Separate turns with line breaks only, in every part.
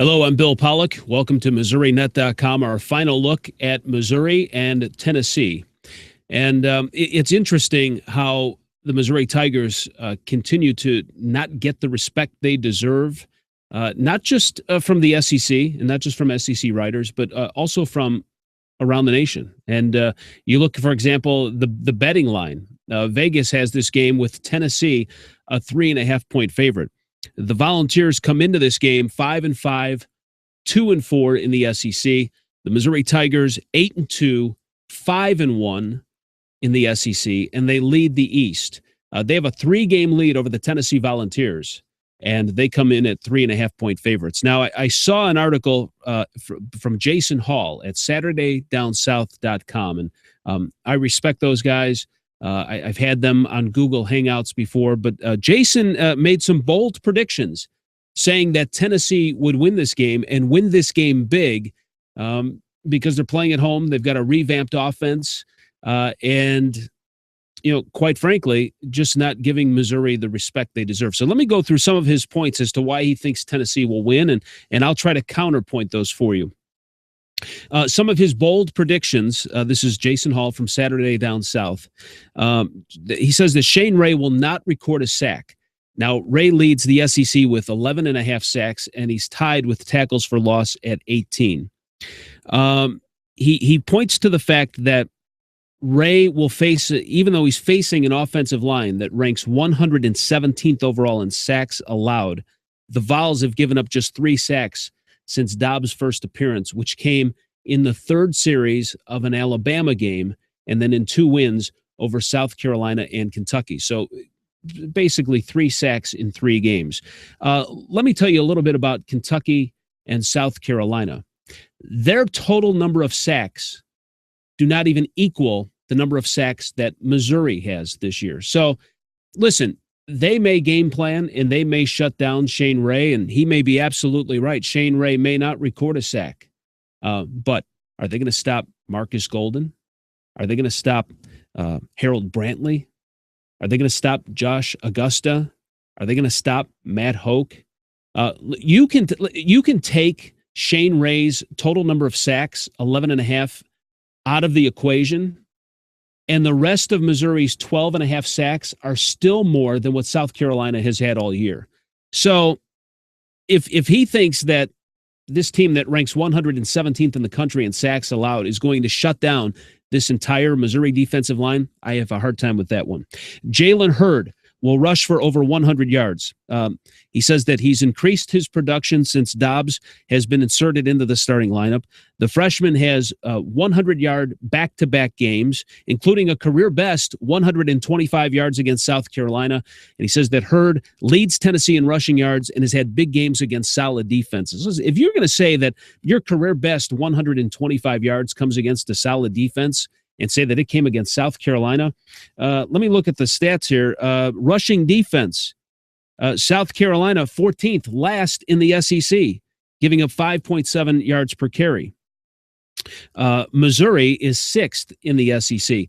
Hello, I'm Bill Pollock. Welcome to MissouriNet.com, our final look at Missouri and Tennessee. And it's interesting how the Missouri Tigers continue to not get the respect they deserve, not just from the SEC and not just from SEC writers, but also from around the nation. And you look, for example, the betting line. Vegas has this game with Tennessee, a 3.5-point favorite. The Volunteers come into this game 5-5, 2-4 in the SEC. The Missouri Tigers 8-2, 5-1 in the SEC, and they lead the East. They have a 3-game lead over the Tennessee Volunteers, and they come in at 3.5-point favorites. Now, I saw an article from Jason Hall at SaturdayDownSouth.com, and I respect those guys. I've had them on Google Hangouts before, but Jason made some bold predictions saying that Tennessee would win this game and win this game big because they're playing at home. They've got a revamped offense and, quite frankly, just not giving Missouri the respect they deserve. So let me go through some of his points as to why he thinks Tennessee will win, and I'll try to counterpoint those for you. Some of his bold predictions, this is Jason Hall from Saturday Down South. He says that Shane Ray will not record a sack. Now, Ray leads the SEC with 11.5 sacks, and he's tied with tackles for loss at 18. He points to the fact that Ray will face, even though he's facing an offensive line that ranks 117th overall in sacks allowed, the Vols have given up just 3 sacks since Dobbs' first appearance, which came in the third series of an Alabama game and then in 2 wins over South Carolina and Kentucky. So basically 3 sacks in 3 games. Let me tell you a little bit about Kentucky and South Carolina. Their total number of sacks do not even equal the number of sacks that Missouri has this year. So listen, they may game plan and they may shut down Shane Ray, and he may be absolutely right. Shane Ray may not record a sack. But are they going to stop Marcus Golden? Are they going to stop Harold Brantley? Are they going to stop Josh Augusta? Are they going to stop Matt Hoke? You can take Shane Ray's total number of sacks, 11.5, out of the equation, and the rest of Missouri's 12.5 sacks are still more than what South Carolina has had all year. So if he thinks that this team that ranks 117th in the country in sacks allowed is going to shut down this entire Missouri defensive line, I have a hard time with that one. Jalen Hurd will rush for over 100 yards. He says that he's increased his production since Dobbs has been inserted into the starting lineup. The freshman has 100-yard back-to-back games, including a career-best 125 yards against South Carolina. And he says that Hurd leads Tennessee in rushing yards and has had big games against solid defenses. If you're going to say that your career-best 125 yards comes against a solid defense and say that it came against South Carolina, let me look at the stats here. Rushing defense, South Carolina 14th, last in the SEC, giving up 5.7 yards per carry. Missouri is 6th in the SEC.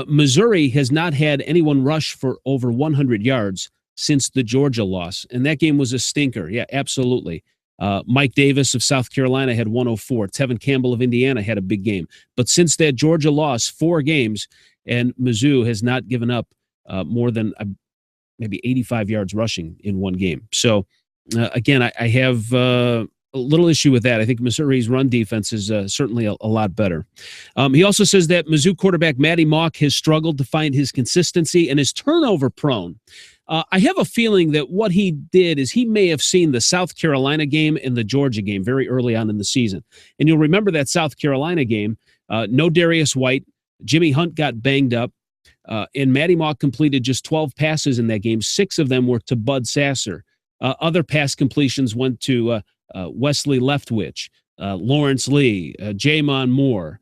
Missouri has not had anyone rush for over 100 yards since the Georgia loss, and that game was a stinker. Yeah, absolutely. Mike Davis of South Carolina had 104. Tevin Campbell of Indiana had a big game. But since that Georgia loss, 4 games, and Mizzou has not given up more than maybe 85 yards rushing in one game. So, again, I have a little issue with that. I think Missouri's run defense is certainly a lot better. He also says that Mizzou quarterback Matty Mock has struggled to find his consistency and is turnover prone. I have a feeling that what he did is he may have seen the South Carolina game and the Georgia game very early on in the season. And you'll remember that South Carolina game, no Darius White, Jimmy Hunt got banged up, and Matty Mock completed just 12 passes in that game. 6 of them were to Bud Sasser. Other pass completions went to Wesley Leftwich, Lawrence Lee, Jamon Moore.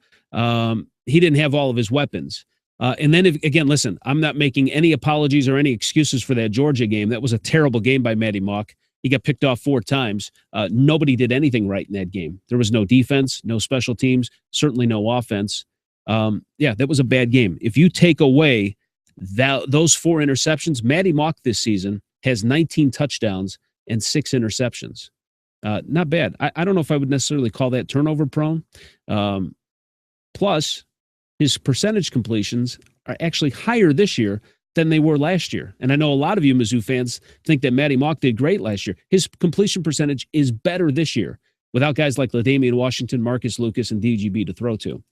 He didn't have all of his weapons. And then, again, listen, I'm not making any apologies or any excuses for that Georgia game. That was a terrible game by Matty Mock. He got picked off 4 times. Nobody did anything right in that game. There was no defense, no special teams, certainly no offense. That was a bad game. If you take away those 4 interceptions, Matty Mock this season has 19 touchdowns and 6 interceptions. Not bad. I don't know if I would necessarily call that turnover prone. Um, Plus, his percentage completions are actually higher this year than they were last year. And I know a lot of you Mizzou fans think that Matty Mock did great last year. His completion percentage is better this year without guys like LaDainian Washington, Marcus Lucas, and DGB to throw to.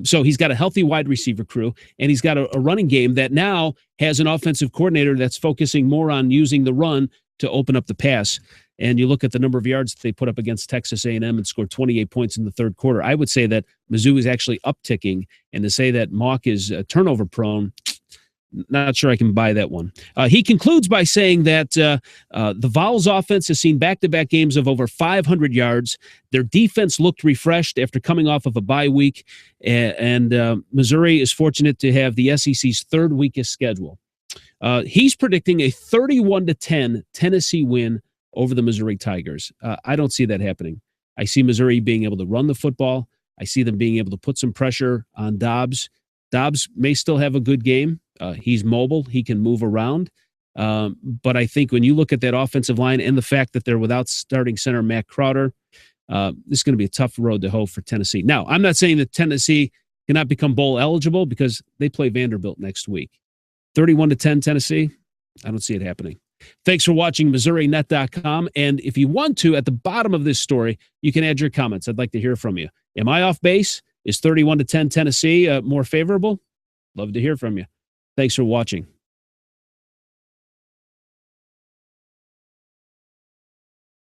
So he's got a healthy wide receiver crew, and he's got a running game that now has an offensive coordinator that's focusing more on using the run to open up the pass. And you look at the number of yards that they put up against Texas A&M and scored 28 points in the third quarter. I would say that Mizzou is actually upticking, and to say that Mock is turnover prone, not sure I can buy that one. He concludes by saying that the Vols offense has seen back-to-back games of over 500 yards. Their defense looked refreshed after coming off of a bye week, and Missouri is fortunate to have the SEC's third weakest schedule. He's predicting a 31-10 Tennessee win over the Missouri Tigers. I don't see that happening. I see Missouri being able to run the football. I see them being able to put some pressure on Dobbs. Dobbs may still have a good game. He's mobile. He can move around. But I think when you look at that offensive line and the fact that they're without starting center Matt Crowder, this is going to be a tough road to hoe for Tennessee. Now, I'm not saying that Tennessee cannot become bowl eligible because they play Vanderbilt next week. 31-10 Tennessee, I don't see it happening. Thanks for watching MissouriNet.com. And if you want to, at the bottom of this story, you can add your comments. I'd like to hear from you. Am I off base? Is 31-10 Tennessee more favorable? Love to hear from you. Thanks for watching.